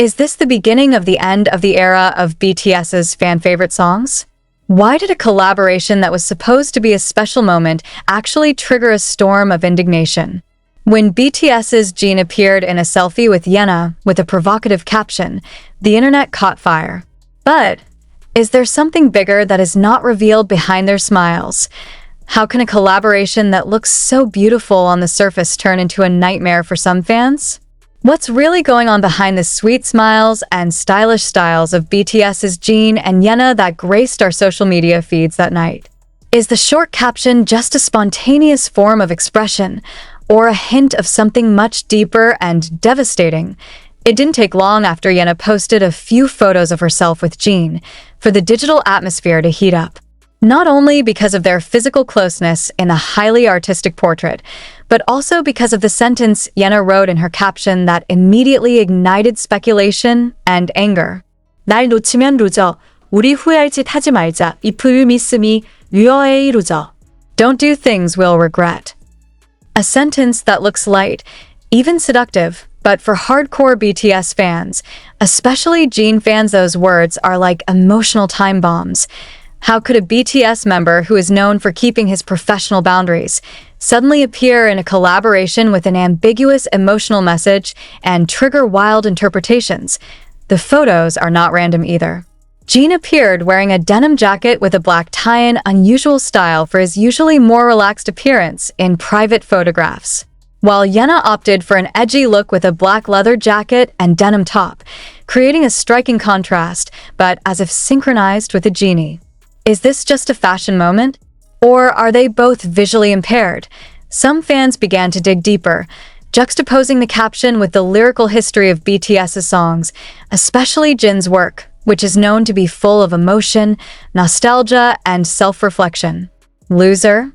Is this the beginning of the end of the era of BTS's fan-favorite songs? Why did a collaboration that was supposed to be a special moment actually trigger a storm of indignation? When BTS's Jin appeared in a selfie with Yena with a provocative caption, the internet caught fire. But is there something bigger that is not revealed behind their smiles? How can a collaboration that looks so beautiful on the surface turn into a nightmare for some fans? What's really going on behind the sweet smiles and stylish styles of BTS's Jin and Yena that graced our social media feeds that night? Is the short caption just a spontaneous form of expression, or a hint of something much deeper and devastating? It didn't take long after Yena posted a few photos of herself with Jin for the digital atmosphere to heat up. Not only because of their physical closeness in the highly artistic portrait, but also because of the sentence Yena wrote in her caption that immediately ignited speculation and anger. 날 놓치면 루저. 우리 후회할 짓 하지 말자. If you miss me, you're a loser. Don't do things we'll regret. A sentence that looks light, even seductive, but for hardcore BTS fans, especially Jin fans, those words are like emotional time bombs. How could a BTS member who is known for keeping his professional boundaries suddenly appear in a collaboration with an ambiguous emotional message and trigger wild interpretations? The photos are not random either. Jin appeared wearing a denim jacket with a black tie, an unusual style for his usually more relaxed appearance in private photographs, while Yena opted for an edgy look with a black leather jacket and denim top, creating a striking contrast, but as if synchronized with a genie. Is this just a fashion moment? Or are they both visually impaired? Some fans began to dig deeper, juxtaposing the caption with the lyrical history of BTS's songs, especially Jin's work, which is known to be full of emotion, nostalgia, and self-reflection. Loser?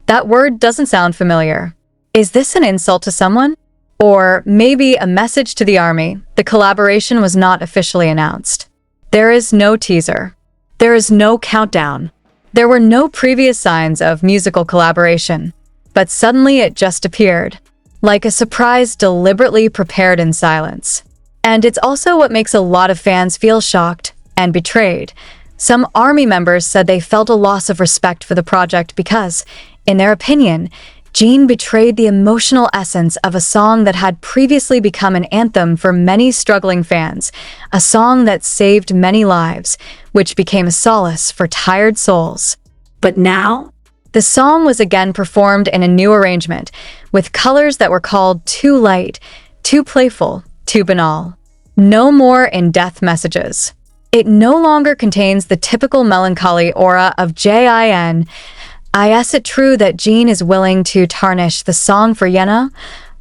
That word doesn't sound familiar. Is this an insult to someone? Or maybe a message to the army? The collaboration was not officially announced. There is no teaser. There is no countdown. There were no previous signs of musical collaboration, but suddenly it just appeared, like a surprise deliberately prepared in silence. And it's also what makes a lot of fans feel shocked and betrayed. Some ARMY members said they felt a loss of respect for the project because, in their opinion, Jin betrayed the emotional essence of a song that had previously become an anthem for many struggling fans, a song that saved many lives, which became a solace for tired souls. But now, the song was again performed in a new arrangement, with colors that were called too light, too playful, too banal. No more in-depth messages. It no longer contains the typical melancholy aura of Jin. Is it true that Jin is willing to tarnish the song for Yena?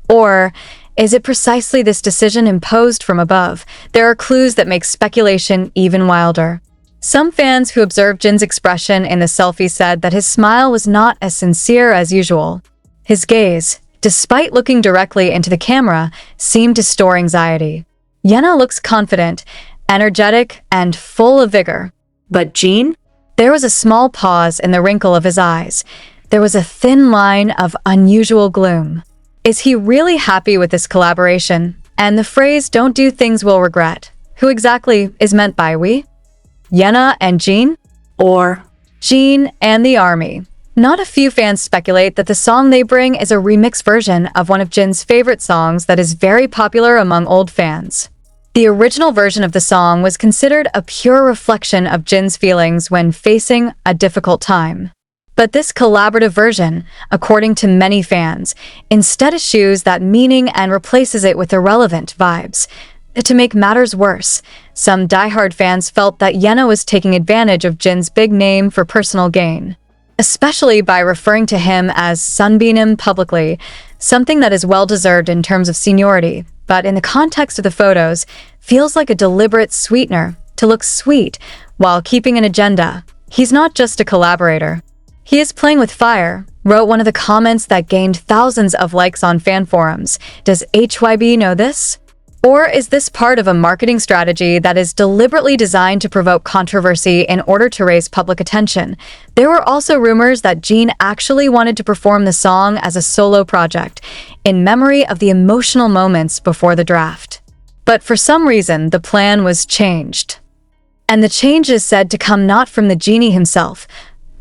Or is it precisely this decision imposed from above? There are clues that make speculation even wilder. Some fans who observed Jin's expression in the selfie said that his smile was not as sincere as usual. His gaze, despite looking directly into the camera, seemed to store anxiety. Yena looks confident, energetic, and full of vigor. But Jin? There was a small pause in the wrinkle of his eyes. There was a thin line of unusual gloom. Is he really happy with this collaboration? And the phrase, "don't do things we'll regret," who exactly is meant by we? Yena and Jin? Or Jin and the ARMY? Not a few fans speculate that the song they bring is a remix version of one of Jin's favorite songs that is very popular among old fans. The original version of the song was considered a pure reflection of Jin's feelings when facing a difficult time. But this collaborative version, according to many fans, instead eschews that meaning and replaces it with irrelevant vibes. To make matters worse, some diehard fans felt that Yena was taking advantage of Jin's big name for personal gain, especially by referring to him as Sunbeam publicly, something that is well-deserved in terms of seniority, but in the context of the photos, feels like a deliberate sweetener to look sweet while keeping an agenda. He's not just a collaborator. He is playing with fire, wrote one of the comments that gained thousands of likes on fan forums. Does HYB know this? Or is this part of a marketing strategy that is deliberately designed to provoke controversy in order to raise public attention? There were also rumors that Jin actually wanted to perform the song as a solo project, in memory of the emotional moments before the draft. But for some reason, the plan was changed. And the change is said to come not from the genie himself.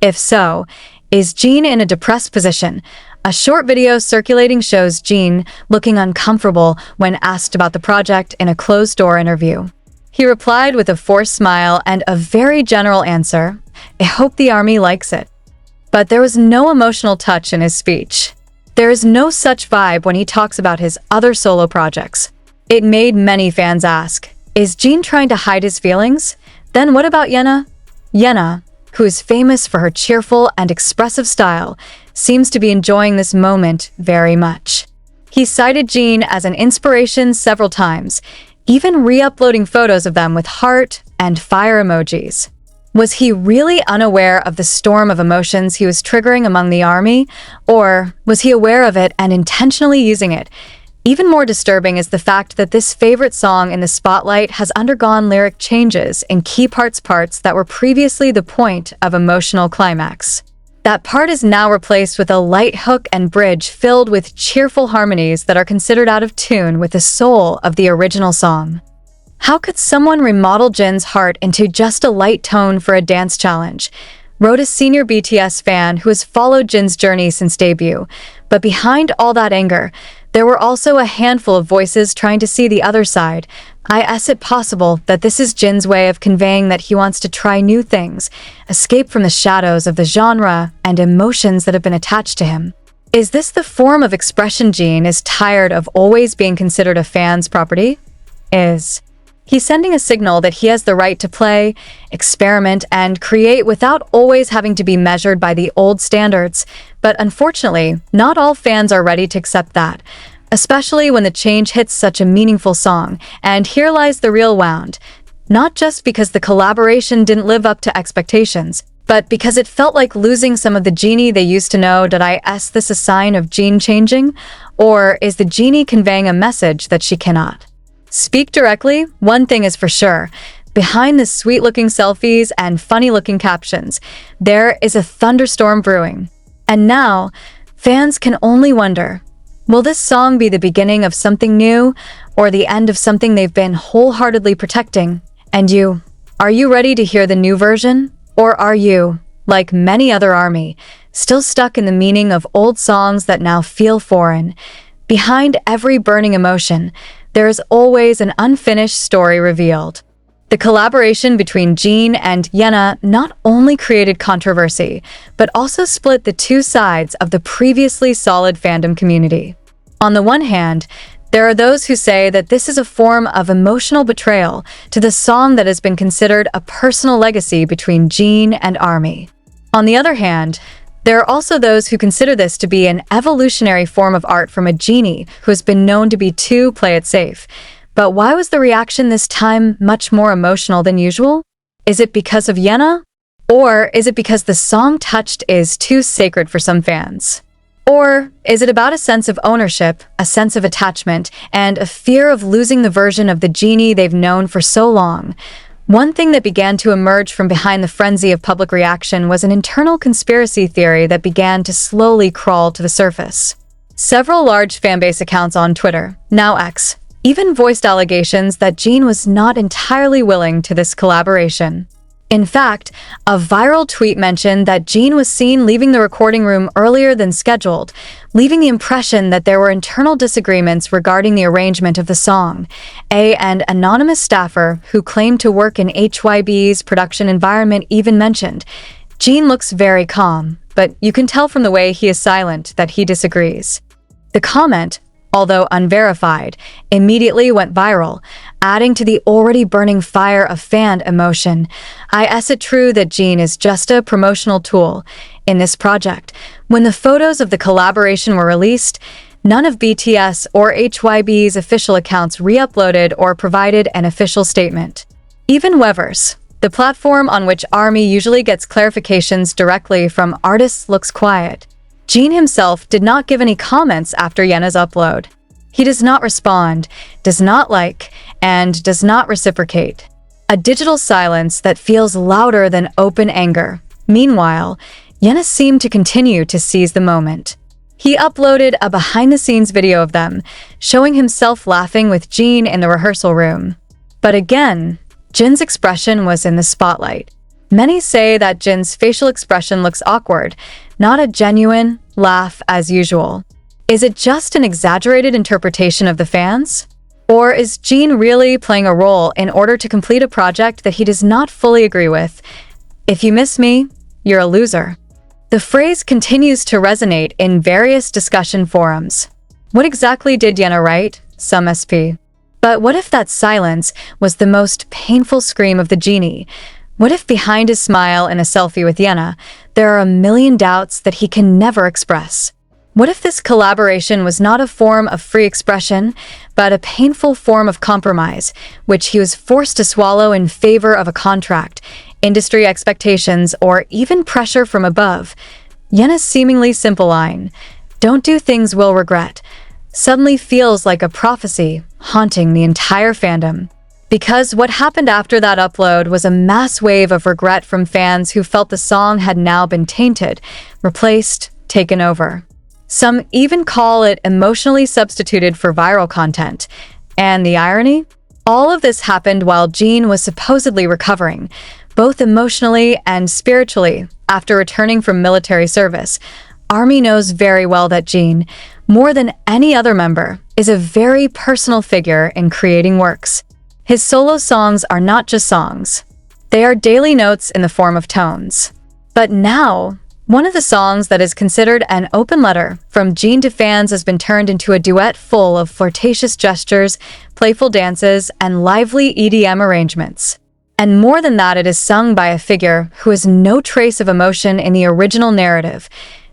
If so, is Jin in a depressed position? A short video circulating shows Jin looking uncomfortable when asked about the project in a closed-door interview. He replied with a forced smile and a very general answer, "I hope the army likes it." But there was no emotional touch in his speech. There is no such vibe when he talks about his other solo projects. It made many fans ask, is Jin trying to hide his feelings? Then what about Yena? Yena, who is famous for her cheerful and expressive style, seems to be enjoying this moment very much. He cited Jin as an inspiration several times, even re-uploading photos of them with heart and fire emojis. Was he really unaware of the storm of emotions he was triggering among the army, or was he aware of it and intentionally using it? Even more disturbing is the fact that this favorite song in the spotlight has undergone lyric changes in key parts that were previously the point of emotional climax. That part is now replaced with a light hook and bridge filled with cheerful harmonies that are considered out of tune with the soul of the original song. How could someone remodel Jin's heart into just a light tone for a dance challenge? Wrote a senior BTS fan who has followed Jin's journey since debut. But behind all that anger, there were also a handful of voices trying to see the other side. Is it possible that this is Jin's way of conveying that he wants to try new things, escape from the shadows of the genre and emotions that have been attached to him? Is this the form of expression Jin is tired of always being considered a fan's property? He's sending a signal that he has the right to play, experiment, and create without always having to be measured by the old standards. But unfortunately, not all fans are ready to accept that, especially when the change hits such a meaningful song. And here lies the real wound. Not just because the collaboration didn't live up to expectations, but because it felt like losing some of the genie they used to know. Is this a sign of Jin changing? Or is the genie conveying a message that she cannot speak directly? One thing is for sure. Behind the sweet-looking selfies and funny-looking captions, there is a thunderstorm brewing. And now, fans can only wonder, will this song be the beginning of something new or the end of something they've been wholeheartedly protecting? And you, are you ready to hear the new version? Or are you, like many other ARMY, still stuck in the meaning of old songs that now feel foreign? Behind every burning emotion, there is always an unfinished story revealed. The collaboration between Jin and Yena not only created controversy, but also split the two sides of the previously solid fandom community. On the one hand, there are those who say that this is a form of emotional betrayal to the song that has been considered a personal legacy between Jin and ARMY. On the other hand, there are also those who consider this to be an evolutionary form of art from a genie who has been known to be too play it safe. But why was the reaction this time much more emotional than usual? Is it because of Yena? Or is it because the song touched is too sacred for some fans? Or is it about a sense of ownership, a sense of attachment, and a fear of losing the version of the genie they've known for so long? One thing that began to emerge from behind the frenzy of public reaction was an internal conspiracy theory that began to slowly crawl to the surface. Several large fanbase accounts on Twitter, now X, even voiced allegations that Jin was not entirely willing to this collaboration. In fact, a viral tweet mentioned that Jin was seen leaving the recording room earlier than scheduled, leaving the impression that there were internal disagreements regarding the arrangement of the song. An anonymous staffer who claimed to work in HYB's production environment even mentioned, "Jin looks very calm, but you can tell from the way he is silent that he disagrees." The comment, although unverified, immediately went viral, adding to the already burning fire of fan emotion. Is it true that Jin is just a promotional tool in this project? When the photos of the collaboration were released, none of BTS or HYB's official accounts re-uploaded or provided an official statement. Even Weverse, the platform on which ARMY usually gets clarifications directly from artists, looks quiet. Jin himself did not give any comments after Yena's upload. He does not respond, does not like, and does not reciprocate. A digital silence that feels louder than open anger. Meanwhile, Yena seemed to continue to seize the moment. He uploaded a behind-the-scenes video of them, showing himself laughing with Jin in the rehearsal room. But again, Jin's expression was in the spotlight. Many say that Jin's facial expression looks awkward, not a genuine laugh as usual. Is it just an exaggerated interpretation of the fans? Or is Jin really playing a role in order to complete a project that he does not fully agree with? If you miss me, you're a loser. The phrase continues to resonate in various discussion forums. What exactly did Yena write? Some SP. But what if that silence was the most painful scream of the genie? What if behind his smile in a selfie with Yena, there are a million doubts that he can never express? What if this collaboration was not a form of free expression, but a painful form of compromise, which he was forced to swallow in favor of a contract, industry expectations, or even pressure from above? Yena's seemingly simple line, "Don't do things we'll regret," suddenly feels like a prophecy haunting the entire fandom. Because what happened after that upload was a mass wave of regret from fans who felt the song had now been tainted, replaced, taken over. Some even call it emotionally substituted for viral content. And the irony? All of this happened while Jin was supposedly recovering, both emotionally and spiritually, after returning from military service. ARMY knows very well that Jin, more than any other member, is a very personal figure in creating works. His solo songs are not just songs. They are daily notes in the form of tones. But now, one of the songs that is considered an open letter from Jin to fans has been turned into a duet full of flirtatious gestures, playful dances, and lively EDM arrangements. And more than that, it is sung by a figure who has no trace of emotion in the original narrative.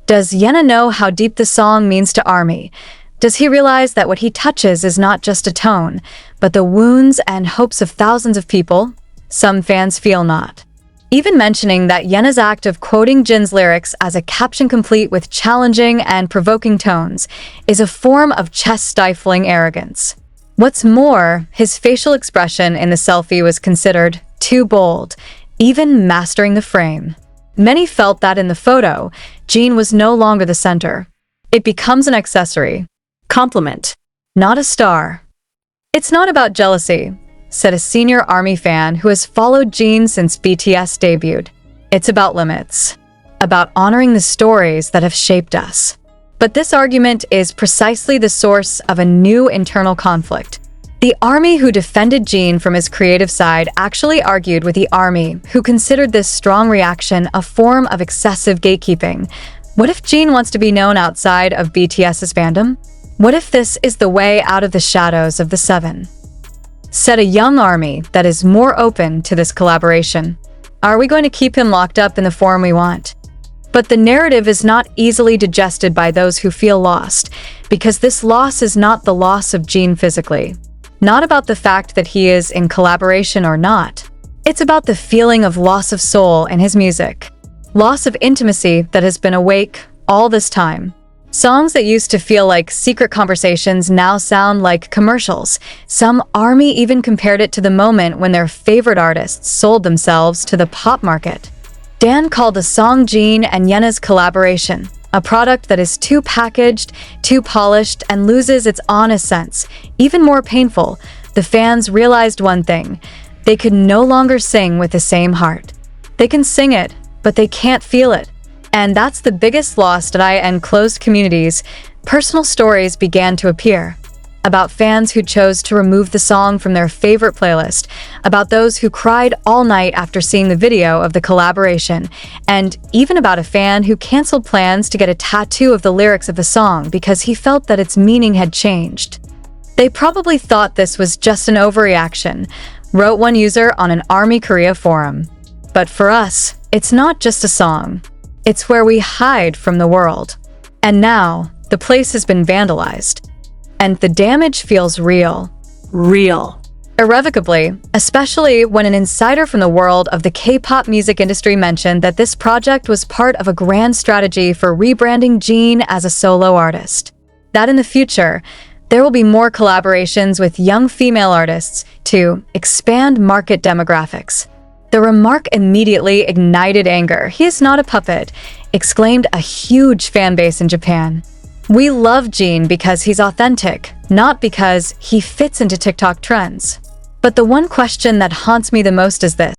Does Yena know how deep the song means to ARMY? Does he realize that what he touches is not just a tone, but the wounds and hopes of thousands of people? Some fans feel not. Even mentioning that Yena's act of quoting Jin's lyrics as a caption complete with challenging and provoking tones is a form of chest-stifling arrogance. What's more, his facial expression in the selfie was considered too bold, even mastering the frame. Many felt that in the photo, Jin was no longer the center. It becomes an accessory. Compliment, not a star. It's not about jealousy, said a senior ARMY fan who has followed Jin since BTS debuted. It's about limits, about honoring the stories that have shaped us. But this argument is precisely the source of a new internal conflict. The ARMY who defended Jin from his creative side actually argued with the ARMY who considered this strong reaction a form of excessive gatekeeping. What if Jin wants to be known outside of BTS's fandom? What if this is the way out of the shadows of the seven? Said a young ARMY that is more open to this collaboration. Are we going to keep him locked up in the form we want? But the narrative is not easily digested by those who feel lost, because this loss is not the loss of Jin physically. Not about the fact that he is in collaboration or not. It's about the feeling of loss of soul in his music. Loss of intimacy that has been awake all this time. Songs that used to feel like secret conversations now sound like commercials. Some ARMY even compared it to the moment when their favorite artists sold themselves to the pop market. Dan called the song Jin and Yena's collaboration a product that is too packaged, too polished, and loses its honest sense. Even more painful, the fans realized one thing. They could no longer sing with the same heart. They can sing it, but they can't feel it. And that's the biggest loss that and closed communities. Personal stories began to appear. About fans who chose to remove the song from their favorite playlist, about those who cried all night after seeing the video of the collaboration, and even about a fan who canceled plans to get a tattoo of the lyrics of the song because he felt that its meaning had changed. They probably thought this was just an overreaction, wrote one user on an ARMY Korea forum. But for us, it's not just a song. It's where we hide from the world. And now, the place has been vandalized. And the damage feels real. Real. Irrevocably, especially when an insider from the world of the K-pop music industry mentioned that this project was part of a grand strategy for rebranding Jin as a solo artist. That in the future, there will be more collaborations with young female artists to expand market demographics. The remark immediately ignited anger. He is not a puppet, exclaimed a huge fan base in Japan. We love Jin because he's authentic, not because he fits into TikTok trends. But the one question that haunts me the most is this.